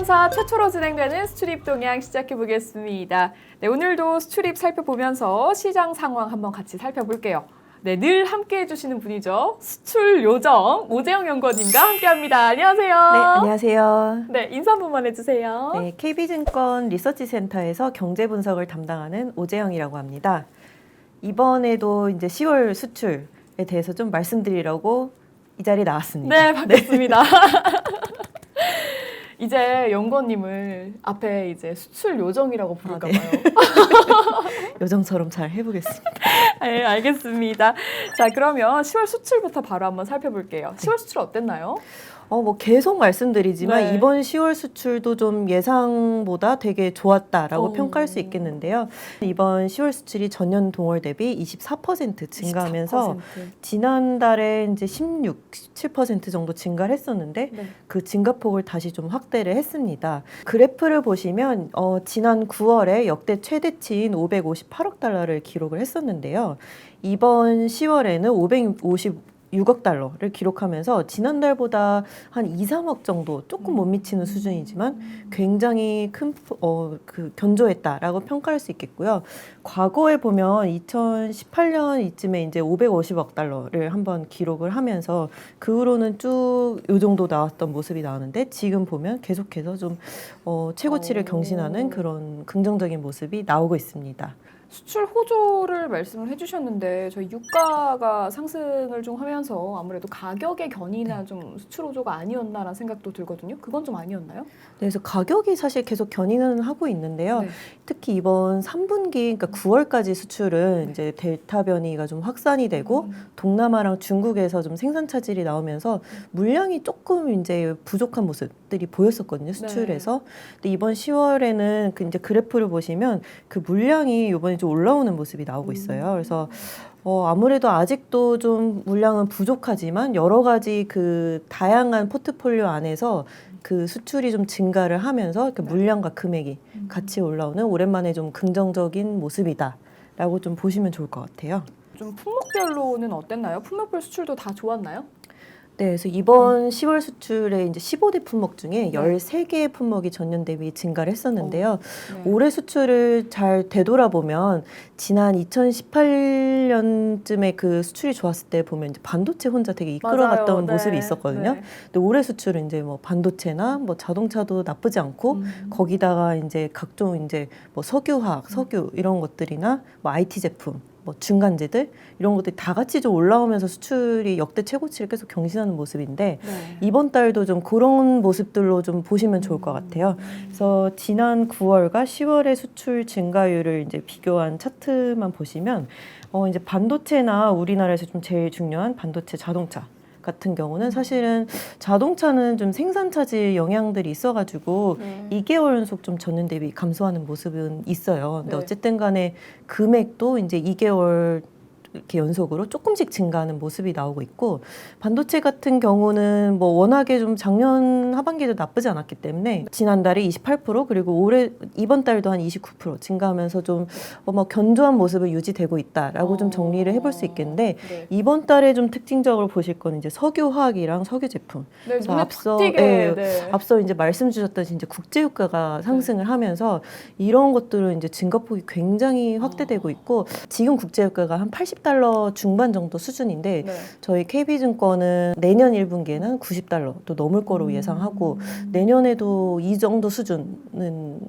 3사 최초로 진행되는 수출입 동향 시작해 보겠습니다. 네, 오늘도 수출입 살펴보면서 시장 상황 한번 같이 살펴볼게요. 네, 늘 함께 해주시는 분이죠. 수출 요정 오재영 연구원님과 함께합니다. 안녕하세요. 네, 안녕하세요. 네, 인사 한 번만 해주세요. 네, KB증권 리서치센터에서 경제 분석을 담당하는 오재영이라고 합니다. 이번에도 이제 10월 수출에 대해서 좀 말씀드리려고 이 자리에 나왔습니다. 네, 반갑습니다. 이제 연구원님을 앞에 이제 수출 요정이라고 부를까 봐요. 요정처럼 잘 해보겠습니다. 네, 알겠습니다. 자, 그러면 10월 수출부터 바로 한번 살펴볼게요. 10월 수출 어땠나요? 뭐 계속 말씀드리지만 네. 이번 10월 수출도 좀 예상보다 되게 좋았다라고 평가할 수 있겠는데요. 이번 10월 수출이 전년 동월 대비 24% 증가하면서 24%. 지난달에 이제 16, 17% 정도 증가를 했었는데 네. 그 증가폭을 다시 좀 확대를 했습니다. 그래프를 보시면 지난 9월에 역대 최대치인 558억 달러를 기록을 했었는데요. 이번 10월에는 556억 달러를 기록하면서 지난달보다 한 2, 3억 정도 조금 못 미치는 수준이지만 굉장히 큰 견조했다라고 평가할 수 있겠고요. 과거에 보면 2018년 이쯤에 이제 550억 달러를 한번 기록을 하면서 그 후로는 쭉 이 정도 나왔던 모습이 나오는데 지금 보면 계속해서 좀 최고치를 경신하는 그런 긍정적인 모습이 나오고 있습니다. 수출 호조를 말씀을 해주셨는데 저희 유가가 상승을 좀 하면서 아무래도 가격의 견인이나 좀 수출 호조가 아니었나라는 생각도 들거든요. 그건 좀 아니었나요? 네, 그래서 가격이 사실 계속 견인은 하고 있는데요. 네. 특히 이번 3분기, 그러니까 9월까지 수출은 이제 델타 변이가 좀 확산이 되고 동남아랑 중국에서 좀 생산 차질이 나오면서 물량이 조금 이제 부족한 모습들이 보였었거든요. 수출에서. 근데 이번 10월에는 그 이제 그래프를 보시면 그 물량이 이번에 좀 올라오는 모습이 나오고 있어요. 그래서 아무래도 아직도 좀 물량은 부족하지만 여러 가지 그 다양한 포트폴리오 안에서 그 수출이 좀 증가를 하면서 그 물량과 금액이 같이 올라오는 오랜만에 좀 긍정적인 모습이다라고 좀 보시면 좋을 것 같아요. 좀 품목별로는 어땠나요? 품목별 수출도 다 좋았나요? 네, 그래서 이번 10월 수출에 이제 15대 품목 중에 13개의 품목이 전년 대비 증가를 했었는데요. 네. 올해 수출을 잘 되돌아보면 지난 2018년쯤에 그 수출이 좋았을 때 보면 이제 반도체 혼자 되게 이끌어갔던 맞아요. 모습이 네. 있었거든요. 네. 근데 올해 수출은 이제 뭐 반도체나 뭐 자동차도 나쁘지 않고 거기다가 이제 각종 이제 뭐 석유화학, 석유 이런 것들이나 뭐 IT 제품 뭐 중간재들 이런 것들이 다 같이 좀 올라오면서 수출이 역대 최고치를 계속 경신하는 모습인데 네. 이번 달도 좀 그런 모습들로 좀 보시면 좋을 것 같아요. 그래서 지난 9월과 10월의 수출 증가율을 이제 비교한 차트만 보시면 이제 반도체나 우리나라에서 좀 제일 중요한 반도체 자동차 같은 경우는 사실은 자동차는 좀 생산 차질 영향들이 있어가지고 2개월 연속 좀 전년 대비 감소하는 모습은 있어요. 근데 네. 어쨌든 간에 금액도 이제 2개월 이렇게 연속으로 조금씩 증가하는 모습이 나오고 있고 반도체 같은 경우는 뭐 워낙에 좀 작년 하반기도 나쁘지 않았기 때문에 지난달에 28% 그리고 올해 이번 달도 한 29% 증가하면서 좀 뭐 견조한 모습을 유지되고 있다라고 좀 정리를 해볼 수 있겠는데 네. 이번 달에 좀 특징적으로 보실 건 이제 석유화학이랑 석유 제품. 네, 그래서 눈에 앞서 탁 띄게. 네. 앞서 이제 말씀 주셨듯이 이제 국제유가가 상승을 하면서 이런 것들은 이제 증가폭이 굉장히 확대되고 있고 지금 국제유가가 한 80달러 중반 정도 수준인데 네. 저희 KB증권은 내년 1분기에는 90달러 또 넘을 거로 예상하고 내년에도 이 정도 수준은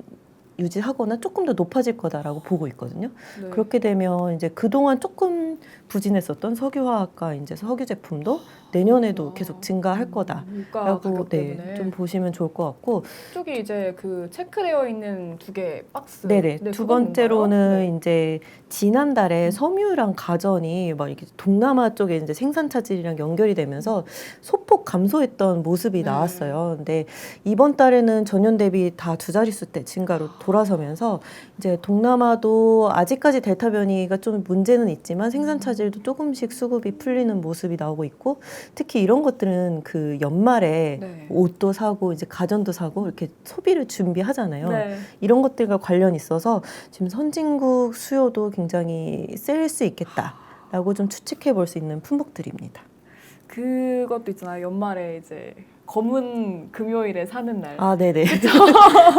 유지하거나 조금 더 높아질 거다라고 보고 있거든요. 네. 그렇게 되면 이제 그동안 조금 부진했었던 석유화학과 이제 석유 제품도 내년에도 계속 증가할 유가 거다라고 가격 때문에. 좀 보시면 좋을 것 같고 쪽이 이제 그 체크되어 있는 두 개 박스. 네네. 네, 두 그건 번째로는 뭔가요? 이제 지난달에 섬유랑 가전이 막 이렇게 동남아 쪽에 이제 생산 차질이랑 연결이 되면서 소폭 감소했던 모습이 네. 나왔어요. 근데 이번 달에는 전년 대비 다 두 자릿수 대 증가로 돌아서면서 이제 동남아도 아직까지 델타 변이가 좀 문제는 있지만 생산 차질도 조금씩 수급이 풀리는 모습이 나오고 있고 특히 이런 것들은 그 연말에 네. 옷도 사고 이제 가전도 사고 이렇게 소비를 준비하잖아요. 네. 이런 것들과 관련이 있어서 지금 선진국 수요도 굉장히 셀 수 있겠다라고 좀 추측해 볼 수 있는 품목들입니다. 그것도 있잖아요. 연말에 이제 검은 금요일에 사는 날. 아, 네네.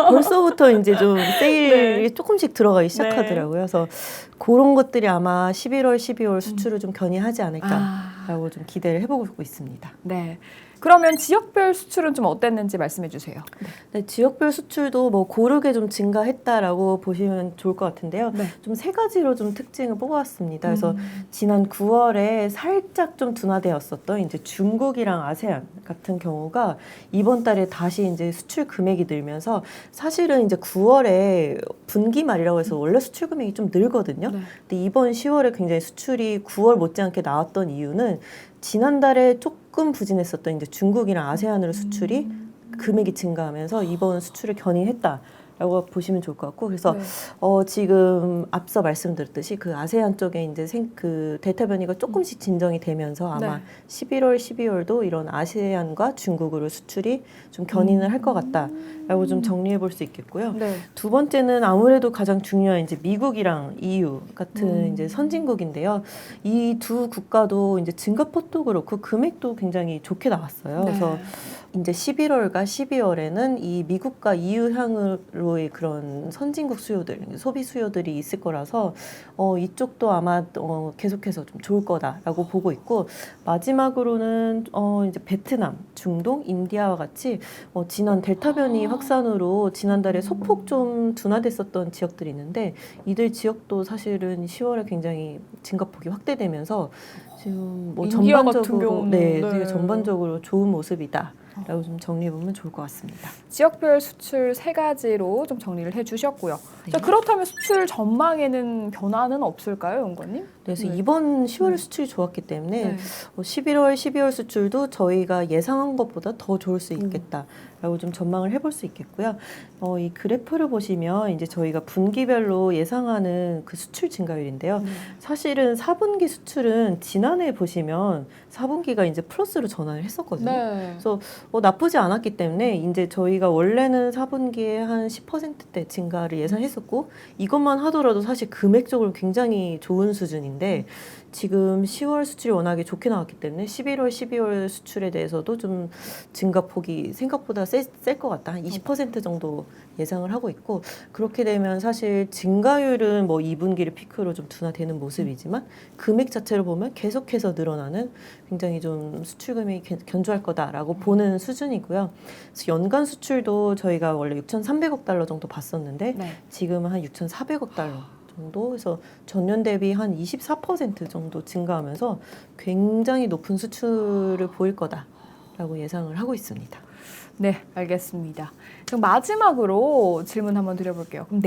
벌써부터 이제 좀 세일이 네. 조금씩 들어가기 시작하더라고요. 그래서 그런 것들이 아마 11월, 12월 수출을 좀 견인하지 않을까라고 좀 기대를 해보고 있습니다. 네. 그러면 지역별 수출은 좀 어땠는지 말씀해 주세요. 네, 지역별 수출도 뭐 고르게 좀 증가했다라고 보시면 좋을 것 같은데요. 네. 좀 세 가지로 좀 특징을 뽑아왔습니다. 그래서 지난 9월에 살짝 좀 둔화되었었던 이제 중국이랑 아세안 같은 경우가 이번 달에 다시 이제 수출 금액이 늘면서 사실은 이제 9월에 분기 말이라고 해서 원래 수출 금액이 좀 늘거든요. 네. 근데 이번 10월에 굉장히 수출이 9월 못지않게 나왔던 이유는 지난달에 조금 부진했었던 이제 중국이랑 아세안으로 수출이 금액이 증가하면서 이번 수출을 견인했다라고 보시면 좋을 것 같고 그래서 네. 지금 앞서 말씀드렸듯이 그 아세안 쪽에 이제 그 델타 변이가 조금씩 진정이 되면서 아마 네. 11월, 12월도 이런 아세안과 중국으로 수출이 좀 견인을 할 것 같다라고 좀 정리해 볼 수 있겠고요. 네. 두 번째는 아무래도 가장 중요한 이제 미국이랑 EU 같은 이제 선진국인데요. 이 두 국가도 이제 증가폭도 그렇고 금액도 굉장히 좋게 나왔어요. 네. 그래서 이제 11월과 12월에는 이 미국과 EU 향으로의 그런 선진국 수요들, 소비 수요들이 있을 거라서 이쪽도 아마 계속해서 좀 좋을 거다라고 보고 있고 마지막으로는 이제 베트남, 중동, 인디아와 같이 지난 델타 변이 확산으로 지난달에 소폭 좀 둔화됐었던 지역들이 있는데 이들 지역도 사실은 10월에 굉장히 증가폭이 확대되면서 지금 뭐 인디아 같은 전반적으로 경우는 네, 네. 되게 전반적으로 좋은 모습이다. 라고 좀 정리해 보면 좋을 것 같습니다. 지역별 수출 세 가지로 좀 정리를 해주셨고요. 네. 자, 그렇다면 수출 전망에는 변화는 없을까요, 연구원님? 그래서 네. 이번 10월 수출이 좋았기 때문에 네. 11월, 12월 수출도 저희가 예상한 것보다 더 좋을 수 있겠다라고 좀 전망을 해볼 수 있겠고요. 이 그래프를 보시면 이제 저희가 분기별로 예상하는 그 수출 증가율인데요. 사실은 4분기 수출은 지난해 보시면 4분기가 이제 플러스로 전환을 했었거든요. 네. 그래서 나쁘지 않았기 때문에 이제 저희가 원래는 4분기에 한 10%대 증가를 예상했었고 이것만 하더라도 사실 금액적으로 굉장히 좋은 수준인데 지금 10월 수출이 워낙에 좋게 나왔기 때문에 11월, 12월 수출에 대해서도 좀 증가폭이 생각보다 셀 것 같다. 한 20% 정도 예상을 하고 있고 그렇게 되면 사실 증가율은 뭐 2분기를 피크로 좀 둔화되는 모습이지만 금액 자체로 보면 계속해서 늘어나는 굉장히 좀 수출 금액이 견조할 거다라고 보는 수준이고요. 그래서 연간 수출도 저희가 원래 6,300억 달러 정도 봤었는데 네. 지금은 한 6,400억 달러 정도 그래서 전년 대비 한 24% 정도 증가하면서 굉장히 높은 수출을 보일 거다라고 예상을 하고 있습니다. 네, 알겠습니다. 그럼 마지막으로 질문 한번 드려볼게요. 그럼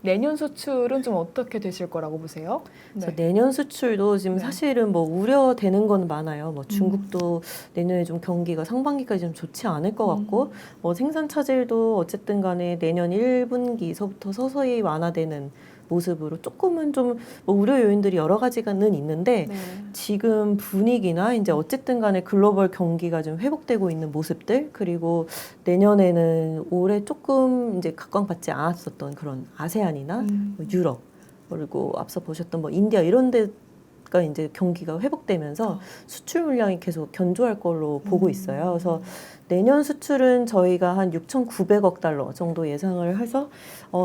내년 수출은 좀 어떻게 되실 거라고 보세요? 그래서 내년 수출도 지금 네. 사실은 뭐 우려되는 건 많아요. 뭐 중국도 내년에 좀 경기가 상반기까지 좀 좋지 않을 것 같고 뭐 생산 차질도 어쨌든 간에 내년 1분기서부터 서서히 완화되는 모습으로 조금은 좀 뭐 우려 요인들이 여러 가지가는 있는데 네. 지금 분위기나 이제 어쨌든 간에 글로벌 경기가 좀 회복되고 있는 모습들 그리고 내년에는 올해 조금 이제 각광받지 않았었던 그런 아세안이나 뭐 유럽 그리고 앞서 보셨던 뭐 인디아 이런 데가 이제 경기가 회복되면서 수출 물량이 계속 견조할 걸로 보고 있어요. 그래서 내년 수출은 저희가 한 6,900억 달러 정도 예상을 해서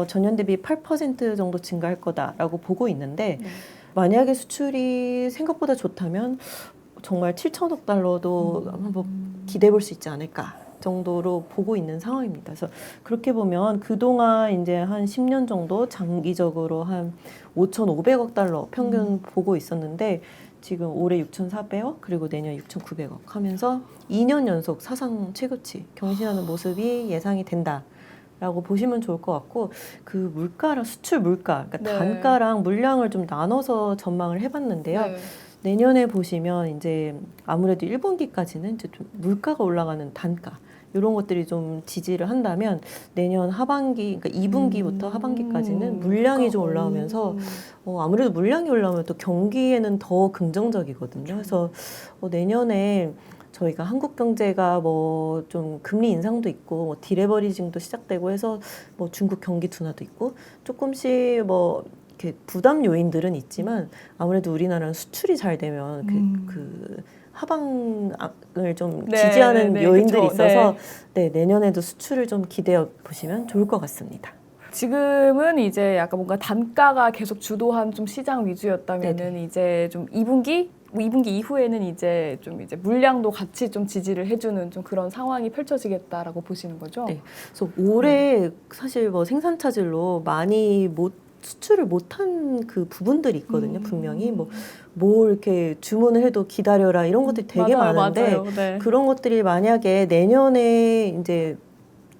전년 대비 8% 정도 증가할 거다라고 보고 있는데 네. 만약에 수출이 생각보다 좋다면 정말 7천억 달러도 한번 기대해 볼 수 있지 않을까 정도로 보고 있는 상황입니다. 그래서 그렇게 보면 그동안 이제 한 10년 정도 장기적으로 한 5,500억 달러 평균 보고 있었는데 지금 올해 6,400억 그리고 내년 6,900억 하면서 2년 연속 사상 최고치 경신하는 모습이 예상이 된다. 라고 보시면 좋을 것 같고 그 물가랑 수출 물가 그러니까 네. 단가랑 물량을 좀 나눠서 전망을 해봤는데요. 네. 내년에 보시면 이제 아무래도 1분기까지는 이제 좀 물가가 올라가는 단가 이런 것들이 좀 지지를 한다면 내년 하반기 그러니까 2분기부터 하반기까지는 물량이 좀 올라오면서 아무래도 물량이 올라오면 또 경기에는 더 긍정적이거든요. 그래서 내년에 저희가 한국 경제가 뭐 좀 금리 인상도 있고 뭐 디레버리징도 시작되고 해서 뭐 중국 경기 둔화도 있고 조금씩 뭐 이렇게 부담 요인들은 있지만 아무래도 우리나라는 수출이 잘 되면 그 하방을 좀 네, 지지하는 네, 요인들이 그쵸. 있어서 네, 내년에도 수출을 좀 기대해 보시면 좋을 것 같습니다. 지금은 이제 약간 뭔가 단가가 계속 주도한 좀 시장 위주였다면은 네네. 이제 좀 2분기 이후에는 이제 좀 이제 물량도 같이 좀 지지를 해주는 좀 그런 상황이 펼쳐지겠다라고 보시는 거죠? 네. 그래서 올해 사실 뭐 생산 차질로 많이 수출을 못한 그 부분들이 있거든요. 분명히 뭐 이렇게 주문을 해도 기다려라 이런 것들이 되게 맞아요, 많은데 맞아요. 네. 그런 것들이 만약에 내년에 이제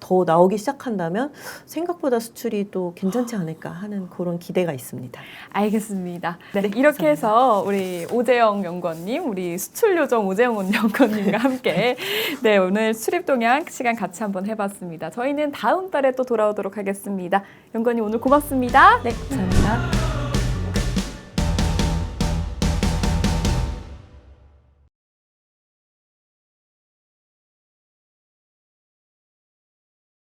더 나오기 시작한다면 생각보다 수출이 또 괜찮지 않을까 하는 그런 기대가 있습니다. 알겠습니다. 네, 네, 이렇게 감사합니다. 해서 우리 오재영 연구원님, 우리 수출 요정 오재영 연구원님과 함께 네, 오늘 수출입 동향 시간 같이 한번 해봤습니다. 저희는 다음 달에 또 돌아오도록 하겠습니다. 연구원님 오늘 고맙습니다. 네, 감사합니다.